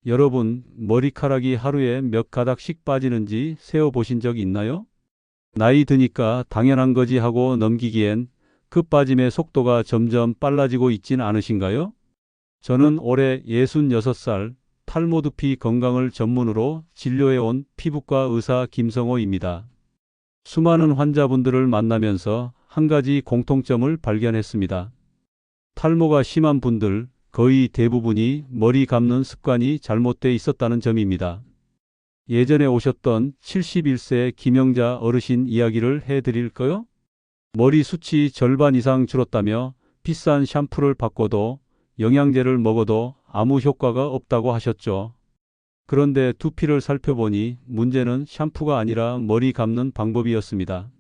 여러분, 머리카락이 하루에 몇 가닥씩 빠지는지 세어 보신 적 있나요? 나이 드니까 당연한 거지 하고 넘기기엔 그 빠짐의 속도가 점점 빨라지고 있진 않으신가요? 저는 올해 66살 탈모 두피 건강을 전문으로 진료해온 피부과 의사 김성호입니다. 수많은 환자분들을 만나면서 한 가지 공통점을 발견했습니다. 탈모가 심한 분들 거의 대부분이 머리 감는 습관이 잘못돼 있었다는 점입니다. 예전에 오셨던 71세 김영자 어르신 이야기를 해드릴까요? 머리숱이 절반 이상 줄었다며 비싼 샴푸를 바꿔도 영양제를 먹어도 아무 효과가 없다고 하셨죠. 그런데 두피를 살펴보니 문제는 샴푸가 아니라 머리 감는 방법이었습니다.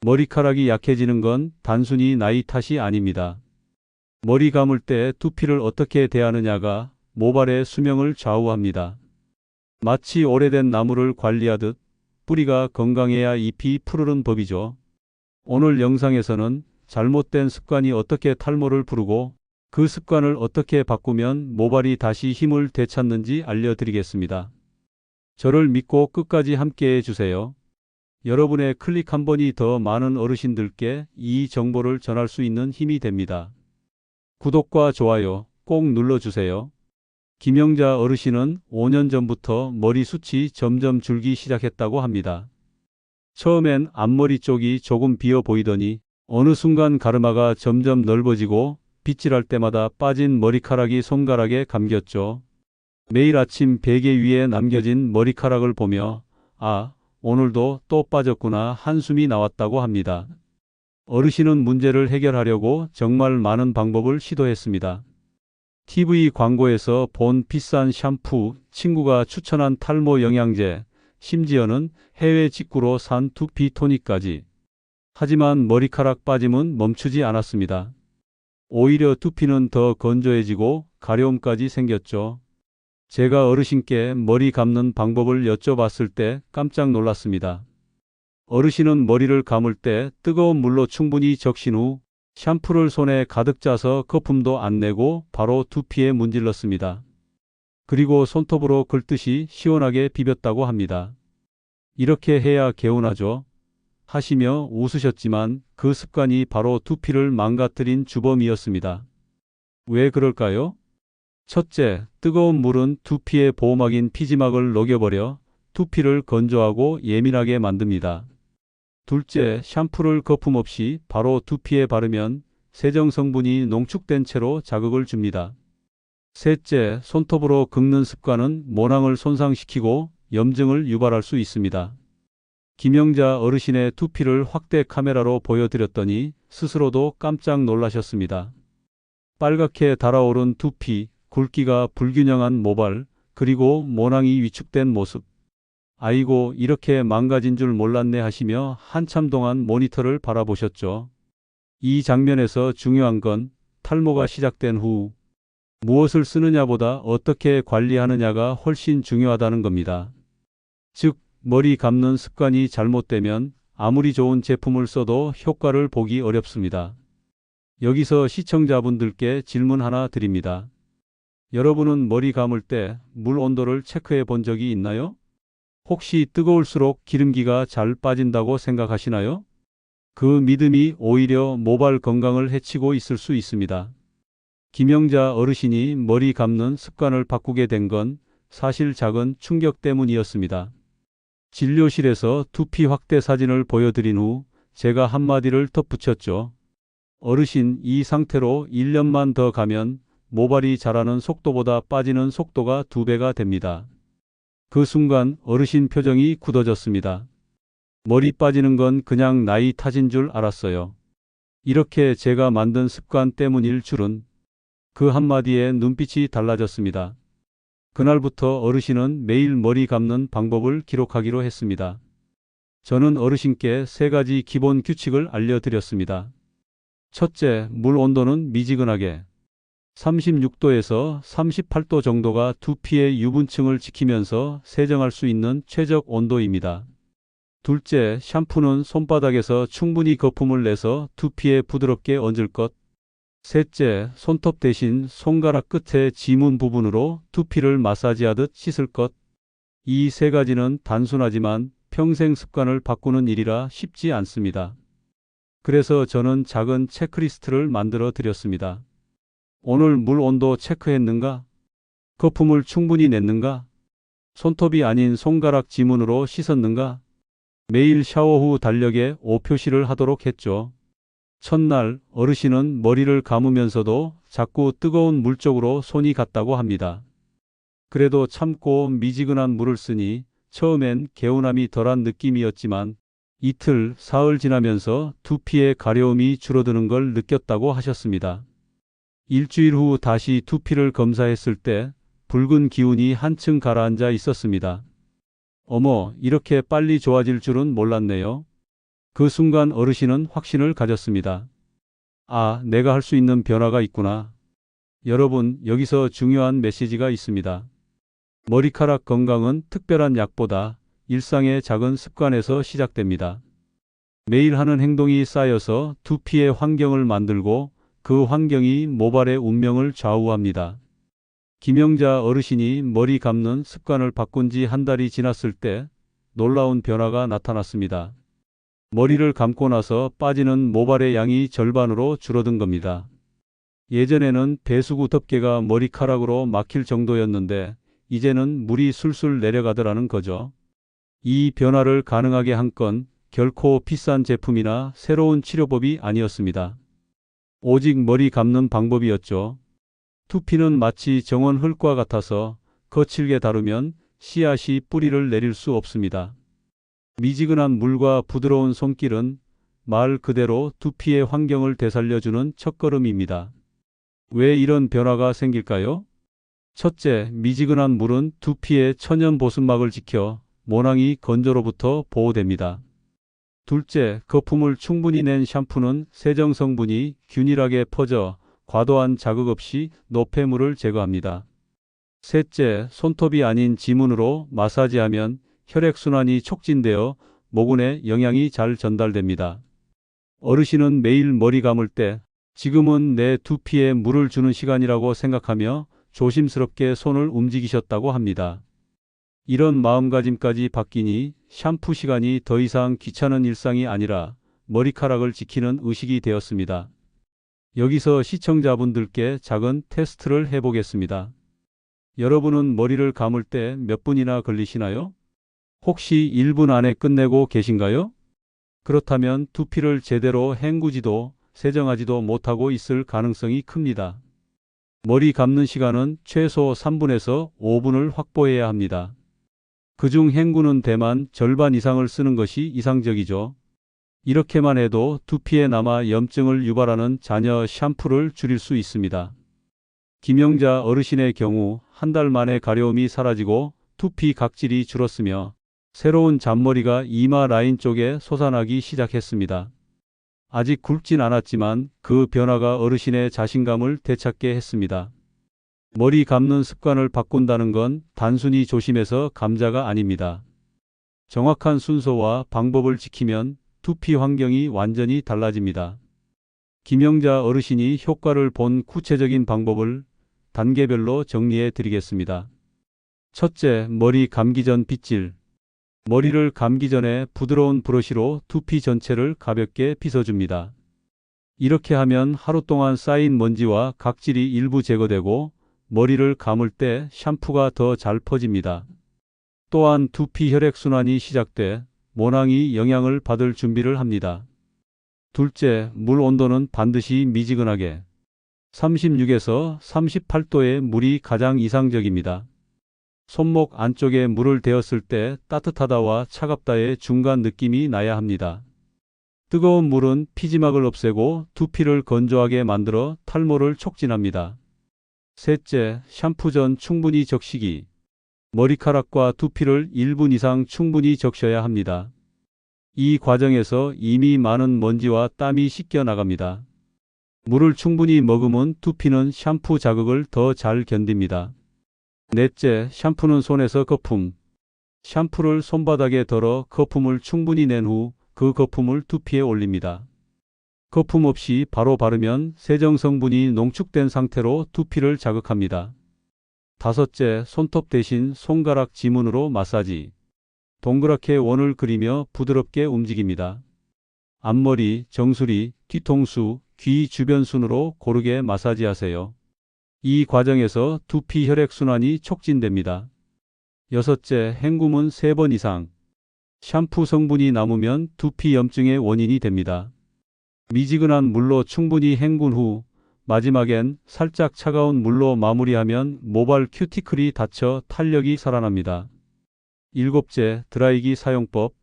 머리카락이 약해지는 건 단순히 나이 탓이 아닙니다. 머리 감을 때 두피를 어떻게 대하느냐가 모발의 수명을 좌우합니다. 마치 오래된 나무를 관리하듯 뿌리가 건강해야 잎이 푸르른 법이죠. 오늘 영상에서는 잘못된 습관이 어떻게 탈모를 부르고 그 습관을 어떻게 바꾸면 모발이 다시 힘을 되찾는지 알려드리겠습니다. 저를 믿고 끝까지 함께 해주세요. 여러분의 클릭 한 번이 더 많은 어르신들께 이 정보를 전할 수 있는 힘이 됩니다. 구독과 좋아요 꼭 눌러주세요. 김영자 어르신은 5년 전부터 머리숱이 점점 줄기 시작했다고 합니다. 처음엔 앞머리 쪽이 조금 비어 보이더니 어느 순간 가르마가 점점 넓어지고 빗질할 때마다 빠진 머리카락이 손가락에 감겼죠. 매일 아침 베개 위에 남겨진 머리카락을 보며 아, 오늘도 또 빠졌구나 한숨이 나왔다고 합니다. 어르신은 문제를 해결하려고 정말 많은 방법을 시도했습니다. TV 광고에서 본 비싼 샴푸, 친구가 추천한 탈모 영양제, 심지어는 해외 직구로 산 두피 토닉까지. 하지만 머리카락 빠짐은 멈추지 않았습니다. 오히려 두피는 더 건조해지고 가려움까지 생겼죠. 제가 어르신께 머리 감는 방법을 여쭤봤을 때 깜짝 놀랐습니다. 어르신은 머리를 감을 때 뜨거운 물로 충분히 적신 후 샴푸를 손에 가득 짜서 거품도 안 내고 바로 두피에 문질렀습니다. 그리고 손톱으로 긁듯이 시원하게 비볐다고 합니다. 이렇게 해야 개운하죠? 하시며 웃으셨지만 그 습관이 바로 두피를 망가뜨린 주범이었습니다. 왜 그럴까요? 첫째, 뜨거운 물은 두피의 보호막인 피지막을 녹여버려 두피를 건조하고 예민하게 만듭니다. 둘째, 샴푸를 거품 없이 바로 두피에 바르면 세정 성분이 농축된 채로 자극을 줍니다. 셋째, 손톱으로 긁는 습관은 모낭을 손상시키고 염증을 유발할 수 있습니다. 김영자 어르신의 두피를 확대 카메라로 보여드렸더니 스스로도 깜짝 놀라셨습니다. 빨갛게 달아오른 두피, 굵기가 불균형한 모발, 그리고 모낭이 위축된 모습. 아이고, 이렇게 망가진 줄 몰랐네 하시며 한참 동안 모니터를 바라보셨죠. 이 장면에서 중요한 건 탈모가 시작된 후 무엇을 쓰느냐보다 어떻게 관리하느냐가 훨씬 중요하다는 겁니다. 즉, 머리 감는 습관이 잘못되면 아무리 좋은 제품을 써도 효과를 보기 어렵습니다. 여기서 시청자분들께 질문 하나 드립니다. 여러분은 머리 감을 때 물 온도를 체크해 본 적이 있나요? 혹시 뜨거울수록 기름기가 잘 빠진다고 생각하시나요? 그 믿음이 오히려 모발 건강을 해치고 있을 수 있습니다. 김영자 어르신이 머리 감는 습관을 바꾸게 된 건 사실 작은 충격 때문이었습니다. 진료실에서 두피 확대 사진을 보여드린 후 제가 한마디를 덧붙였죠. 어르신, 이 상태로 1년만 더 가면 모발이 자라는 속도보다 빠지는 속도가 2배가 됩니다. 그 순간 어르신 표정이 굳어졌습니다. 머리 빠지는 건 그냥 나이 탓인 줄 알았어요. 이렇게 제가 만든 습관 때문일 줄은. 그 한마디에 눈빛이 달라졌습니다. 그날부터 어르신은 매일 머리 감는 방법을 기록하기로 했습니다. 저는 어르신께 3가지 기본 규칙을 알려드렸습니다. 첫째, 물 온도는 미지근하게. 36도에서 38도 정도가 두피의 유분층을 지키면서 세정할 수 있는 최적 온도입니다. 둘째, 샴푸는 손바닥에서 충분히 거품을 내서 두피에 부드럽게 얹을 것. 셋째, 손톱 대신 손가락 끝의 지문 부분으로 두피를 마사지하듯 씻을 것. 이 세 가지는 단순하지만 평생 습관을 바꾸는 일이라 쉽지 않습니다. 그래서 저는 작은 체크리스트를 만들어 드렸습니다. 오늘 물 온도 체크했는가? 거품을 충분히 냈는가? 손톱이 아닌 손가락 지문으로 씻었는가? 매일 샤워 후 달력에 오표시를 하도록 했죠. 첫날 어르신은 머리를 감으면서도 자꾸 뜨거운 물 쪽으로 손이 갔다고 합니다. 그래도 참고 미지근한 물을 쓰니 처음엔 개운함이 덜한 느낌이었지만 이틀, 사흘 지나면서 두피의 가려움이 줄어드는 걸 느꼈다고 하셨습니다. 일주일 후 다시 두피를 검사했을 때 붉은 기운이 한층 가라앉아 있었습니다. 어머, 이렇게 빨리 좋아질 줄은 몰랐네요. 그 순간 어르신은 확신을 가졌습니다. 아, 내가 할 수 있는 변화가 있구나. 여러분, 여기서 중요한 메시지가 있습니다. 머리카락 건강은 특별한 약보다 일상의 작은 습관에서 시작됩니다. 매일 하는 행동이 쌓여서 두피의 환경을 만들고 그 환경이 모발의 운명을 좌우합니다. 김영자 어르신이 머리 감는 습관을 바꾼 지 한 달이 지났을 때 놀라운 변화가 나타났습니다. 머리를 감고 나서 빠지는 모발의 양이 절반으로 줄어든 겁니다. 예전에는 배수구 덮개가 머리카락으로 막힐 정도였는데 이제는 물이 술술 내려가더라는 거죠. 이 변화를 가능하게 한 건 결코 비싼 제품이나 새로운 치료법이 아니었습니다. 오직 머리 감는 방법이었죠. 두피는 마치 정원 흙과 같아서 거칠게 다루면 씨앗이 뿌리를 내릴 수 없습니다. 미지근한 물과 부드러운 손길은 말 그대로 두피의 환경을 되살려주는 첫걸음입니다. 왜 이런 변화가 생길까요? 첫째, 미지근한 물은 두피의 천연 보습막을 지켜 모낭이 건조로부터 보호됩니다. 둘째, 거품을 충분히 낸 샴푸는 세정 성분이 균일하게 퍼져 과도한 자극 없이 노폐물을 제거합니다. 셋째, 손톱이 아닌 지문으로 마사지하면 혈액순환이 촉진되어 모근에 영양이 잘 전달됩니다. 어르신은 매일 머리 감을 때 지금은 내 두피에 물을 주는 시간이라고 생각하며 조심스럽게 손을 움직이셨다고 합니다. 이런 마음가짐까지 바뀌니 샴푸 시간이 더 이상 귀찮은 일상이 아니라 머리카락을 지키는 의식이 되었습니다. 여기서 시청자분들께 작은 테스트를 해보겠습니다. 여러분은 머리를 감을 때 몇 분이나 걸리시나요? 혹시 1분 안에 끝내고 계신가요? 그렇다면 두피를 제대로 헹구지도 세정하지도 못하고 있을 가능성이 큽니다. 머리 감는 시간은 최소 3분에서 5분을 확보해야 합니다. 그중 헹구는 데만 절반 이상을 쓰는 것이 이상적이죠. 이렇게만 해도 두피에 남아 염증을 유발하는 잔여 샴푸를 줄일 수 있습니다. 김영자 어르신의 경우 한 달 만에 가려움이 사라지고 두피 각질이 줄었으며 새로운 잔머리가 이마 라인 쪽에 솟아나기 시작했습니다. 아직 굵진 않았지만 그 변화가 어르신의 자신감을 되찾게 했습니다. 머리 감는 습관을 바꾼다는 건 단순히 조심해서 감자가 아닙니다. 정확한 순서와 방법을 지키면 두피 환경이 완전히 달라집니다. 김영자 어르신이 효과를 본 구체적인 방법을 단계별로 정리해 드리겠습니다. 첫째, 머리 감기 전 빗질. 머리를 감기 전에 부드러운 브러쉬로 두피 전체를 가볍게 빗어줍니다. 이렇게 하면 하루 동안 쌓인 먼지와 각질이 일부 제거되고 머리를 감을 때 샴푸가 더 잘 퍼집니다. 또한 두피 혈액순환이 시작돼 모낭이 영양을 받을 준비를 합니다. 둘째, 물 온도는 반드시 미지근하게 36에서 38도의 물이 가장 이상적입니다. 손목 안쪽에 물을 대었을 때 따뜻하다와 차갑다의 중간 느낌이 나야 합니다. 뜨거운 물은 피지막을 없애고 두피를 건조하게 만들어 탈모를 촉진합니다. 셋째, 샴푸 전 충분히 적시기. 머리카락과 두피를 1분 이상 충분히 적셔야 합니다. 이 과정에서 이미 많은 먼지와 땀이 씻겨 나갑니다. 물을 충분히 머금은 두피는 샴푸 자극을 더 잘 견딥니다. 넷째, 샴푸는 손에서 거품. 샴푸를 손바닥에 덜어 거품을 충분히 낸 후 그 거품을 두피에 올립니다. 거품 없이 바로 바르면 세정 성분이 농축된 상태로 두피를 자극합니다. 다섯째, 손톱 대신 손가락 지문으로 마사지. 동그랗게 원을 그리며 부드럽게 움직입니다. 앞머리, 정수리, 뒤통수, 귀 주변 순으로 고르게 마사지하세요. 이 과정에서 두피 혈액순환이 촉진됩니다. 여섯째, 헹굼은 3번 이상. 샴푸 성분이 남으면 두피 염증의 원인이 됩니다. 미지근한 물로 충분히 헹군 후 마지막엔 살짝 차가운 물로 마무리하면 모발 큐티클이 닫혀 탄력이 살아납니다. 일곱째, 드라이기 사용법.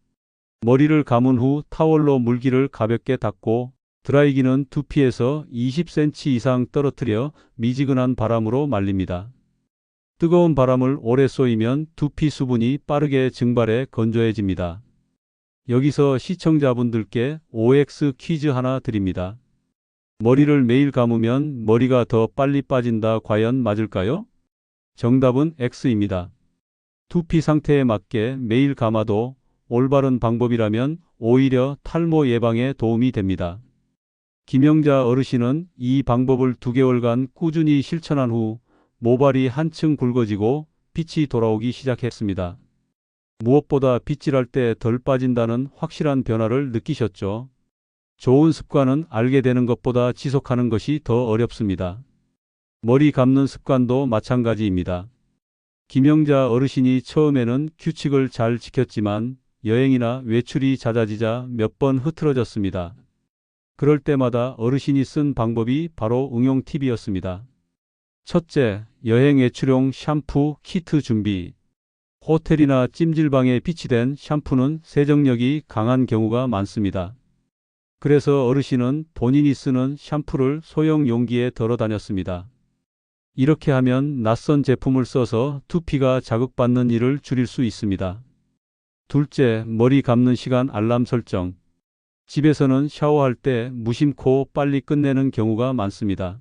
머리를 감은 후 타월로 물기를 가볍게 닦고 드라이기는 두피에서 20cm 이상 떨어뜨려 미지근한 바람으로 말립니다. 뜨거운 바람을 오래 쏘이면 두피 수분이 빠르게 증발해 건조해집니다. 여기서 시청자분들께 OX 퀴즈 하나 드립니다. 머리를 매일 감으면 머리가 더 빨리 빠진다. 과연 맞을까요? 정답은 X입니다. 두피 상태에 맞게 매일 감아도 올바른 방법이라면 오히려 탈모 예방에 도움이 됩니다. 김영자 어르신은 이 방법을 2개월간 꾸준히 실천한 후 모발이 한층 굵어지고 빛이 돌아오기 시작했습니다. 무엇보다 빗질할 때 덜 빠진다는 확실한 변화를 느끼셨죠? 좋은 습관은 알게 되는 것보다 지속하는 것이 더 어렵습니다. 머리 감는 습관도 마찬가지입니다. 김영자 어르신이 처음에는 규칙을 잘 지켰지만 여행이나 외출이 잦아지자 몇 번 흐트러졌습니다. 그럴 때마다 어르신이 쓴 방법이 바로 응용 팁이었습니다. 첫째, 여행 외출용 샴푸 키트 준비. 호텔이나 찜질방에 비치된 샴푸는 세정력이 강한 경우가 많습니다. 그래서 어르신은 본인이 쓰는 샴푸를 소형 용기에 덜어 다녔습니다. 이렇게 하면 낯선 제품을 써서 두피가 자극받는 일을 줄일 수 있습니다. 둘째, 머리 감는 시간 알람 설정. 집에서는 샤워할 때 무심코 빨리 끝내는 경우가 많습니다.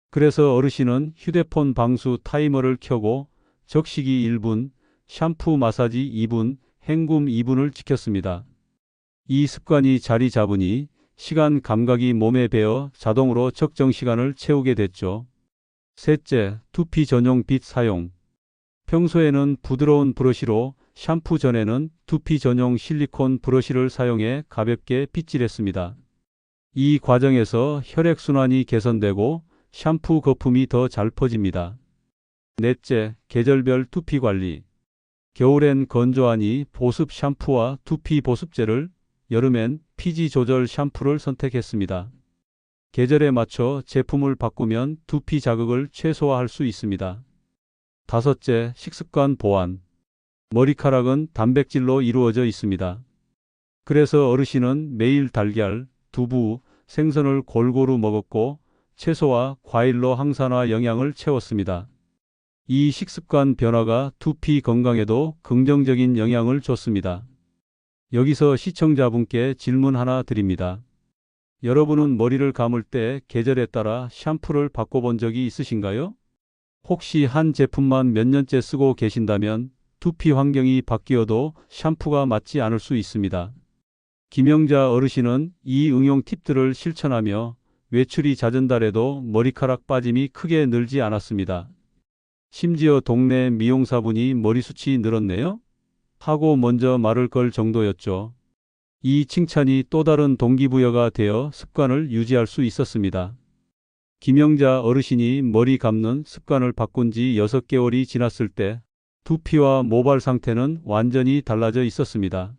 그래서 어르신은 휴대폰 방수 타이머를 켜고 적시기 1분, 샴푸 마사지 2분, 헹굼 2분을 지켰습니다. 이 습관이 자리 잡으니 시간 감각이 몸에 배어 자동으로 적정 시간을 채우게 됐죠. 셋째, 두피 전용 빗 사용. 평소에는 부드러운 브러쉬로, 샴푸 전에는 두피 전용 실리콘 브러쉬를 사용해 가볍게 빗질했습니다. 이 과정에서 혈액순환이 개선되고 샴푸 거품이 더 잘 퍼집니다. 넷째, 계절별 두피 관리. 겨울엔 건조하니 보습 샴푸와 두피 보습제를, 여름엔 피지 조절 샴푸를 선택했습니다. 계절에 맞춰 제품을 바꾸면 두피 자극을 최소화할 수 있습니다. 다섯째, 식습관 보완. 머리카락은 단백질로 이루어져 있습니다. 그래서 어르신은 매일 달걀, 두부, 생선을 골고루 먹었고 채소와 과일로 항산화 영양을 채웠습니다. 이 식습관 변화가 두피 건강에도 긍정적인 영향을 줬습니다. 여기서 시청자분께 질문 하나 드립니다. 여러분은 머리를 감을 때 계절에 따라 샴푸를 바꿔본 적이 있으신가요? 혹시 한 제품만 몇 년째 쓰고 계신다면 두피 환경이 바뀌어도 샴푸가 맞지 않을 수 있습니다. 김영자 어르신은 이 응용 팁들을 실천하며 외출이 잦은 달에도 머리카락 빠짐이 크게 늘지 않았습니다. 심지어 동네 미용사분이 머리숱이 늘었네요? 하고 먼저 말을 걸 정도였죠. 이 칭찬이 또 다른 동기부여가 되어 습관을 유지할 수 있었습니다. 김영자 어르신이 머리 감는 습관을 바꾼 지 6개월이 지났을 때 두피와 모발 상태는 완전히 달라져 있었습니다.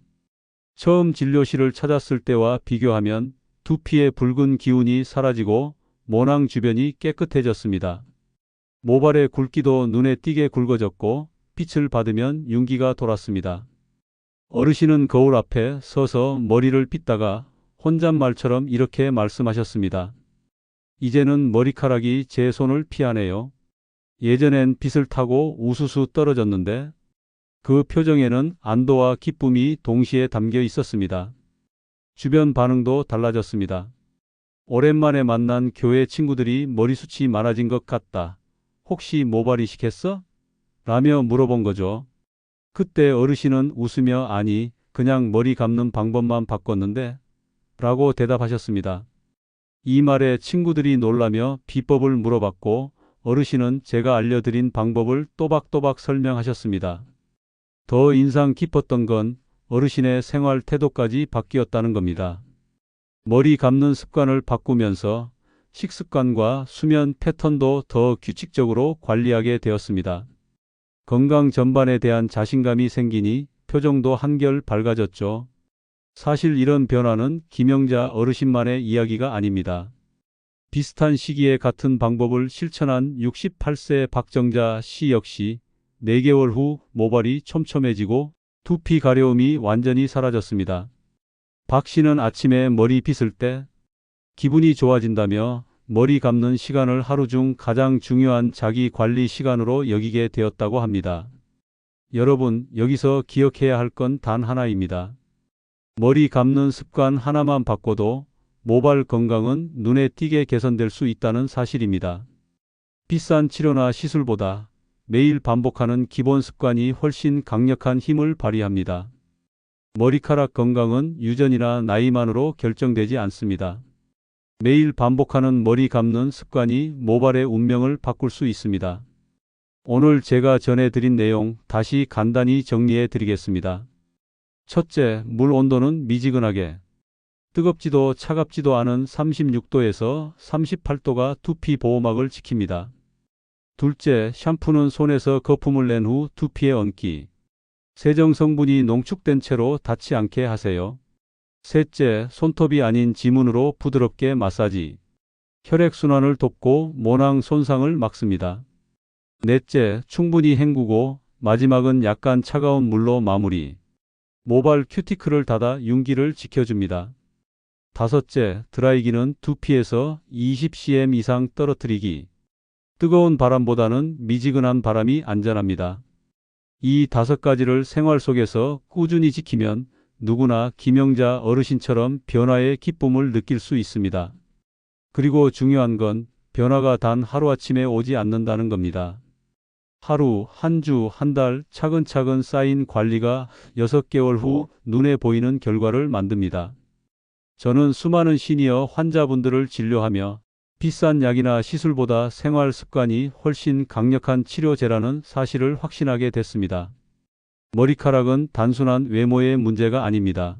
처음 진료실을 찾았을 때와 비교하면 두피의 붉은 기운이 사라지고 모낭 주변이 깨끗해졌습니다. 모발의 굵기도 눈에 띄게 굵어졌고 빛을 받으면 윤기가 돌았습니다. 어르신은 거울 앞에 서서 머리를 빗다가 혼잣말처럼 이렇게 말씀하셨습니다. 이제는 머리카락이 제 손을 피하네요. 예전엔 빛을 타고 우수수 떨어졌는데 그 표정에는 안도와 기쁨이 동시에 담겨 있었습니다. 주변 반응도 달라졌습니다. 오랜만에 만난 교회 친구들이 머리숱이 많아진 것 같다. 혹시 모발 이식했어? 라며 물어본 거죠. 그때 어르신은 웃으며 아니, 그냥 머리 감는 방법만 바꿨는데 라고 대답하셨습니다. 이 말에 친구들이 놀라며 비법을 물어봤고 어르신은 제가 알려드린 방법을 또박또박 설명하셨습니다. 더 인상 깊었던 건 어르신의 생활 태도까지 바뀌었다는 겁니다. 머리 감는 습관을 바꾸면서 식습관과 수면 패턴도 더 규칙적으로 관리하게 되었습니다. 건강 전반에 대한 자신감이 생기니 표정도 한결 밝아졌죠. 사실 이런 변화는 김영자 어르신만의 이야기가 아닙니다. 비슷한 시기에 같은 방법을 실천한 68세 박정자 씨 역시 4개월 후 모발이 촘촘해지고 두피 가려움이 완전히 사라졌습니다. 박 씨는 아침에 머리 빗을 때 기분이 좋아진다며 머리 감는 시간을 하루 중 가장 중요한 자기 관리 시간으로 여기게 되었다고 합니다. 여러분, 여기서 기억해야 할 건 단 하나입니다. 머리 감는 습관 하나만 바꿔도 모발 건강은 눈에 띄게 개선될 수 있다는 사실입니다. 비싼 치료나 시술보다 매일 반복하는 기본 습관이 훨씬 강력한 힘을 발휘합니다. 머리카락 건강은 유전이나 나이만으로 결정되지 않습니다. 매일 반복하는 머리 감는 습관이 모발의 운명을 바꿀 수 있습니다. 오늘 제가 전해드린 내용 다시 간단히 정리해 드리겠습니다. 첫째, 물 온도는 미지근하게, 뜨겁지도 차갑지도 않은 36도에서 38도가 두피 보호막을 지킵니다. 둘째, 샴푸는 손에서 거품을 낸 후 두피에 얹기. 세정 성분이 농축된 채로 닿지 않게 하세요. 셋째, 손톱이 아닌 지문으로 부드럽게 마사지. 혈액순환을 돕고 모낭 손상을 막습니다. 넷째, 충분히 헹구고 마지막은 약간 차가운 물로 마무리. 모발 큐티클을 닫아 윤기를 지켜줍니다. 다섯째, 드라이기는 두피에서 20cm 이상 떨어뜨리기. 뜨거운 바람보다는 미지근한 바람이 안전합니다. 이 5가지를 생활 속에서 꾸준히 지키면 누구나 김영자 어르신처럼 변화의 기쁨을 느낄 수 있습니다. 그리고 중요한 건 변화가 단 하루아침에 오지 않는다는 겁니다. 하루, 한 주, 한 달 차근차근 쌓인 관리가 6개월 후 눈에 보이는 결과를 만듭니다. 저는 수많은 시니어 환자분들을 진료하며 비싼 약이나 시술보다 생활 습관이 훨씬 강력한 치료제라는 사실을 확신하게 됐습니다. 머리카락은 단순한 외모의 문제가 아닙니다.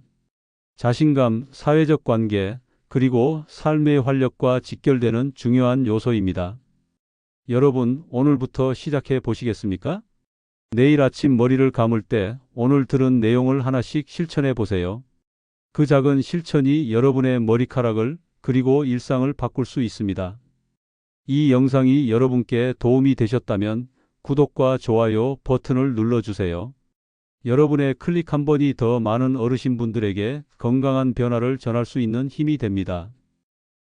자신감, 사회적 관계, 그리고 삶의 활력과 직결되는 중요한 요소입니다. 여러분, 오늘부터 시작해 보시겠습니까? 내일 아침 머리를 감을 때 오늘 들은 내용을 하나씩 실천해 보세요. 그 작은 실천이 여러분의 머리카락을 그리고 일상을 바꿀 수 있습니다. 이 영상이 여러분께 도움이 되셨다면 구독과 좋아요 버튼을 눌러주세요. 여러분의 클릭 한 번이 더 많은 어르신분들에게 건강한 변화를 전할 수 있는 힘이 됩니다.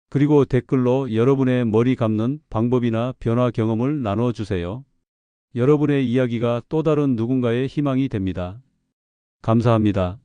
그리고 댓글로 여러분의 머리 감는 방법이나 변화 경험을 나눠주세요. 여러분의 이야기가 또 다른 누군가의 희망이 됩니다. 감사합니다.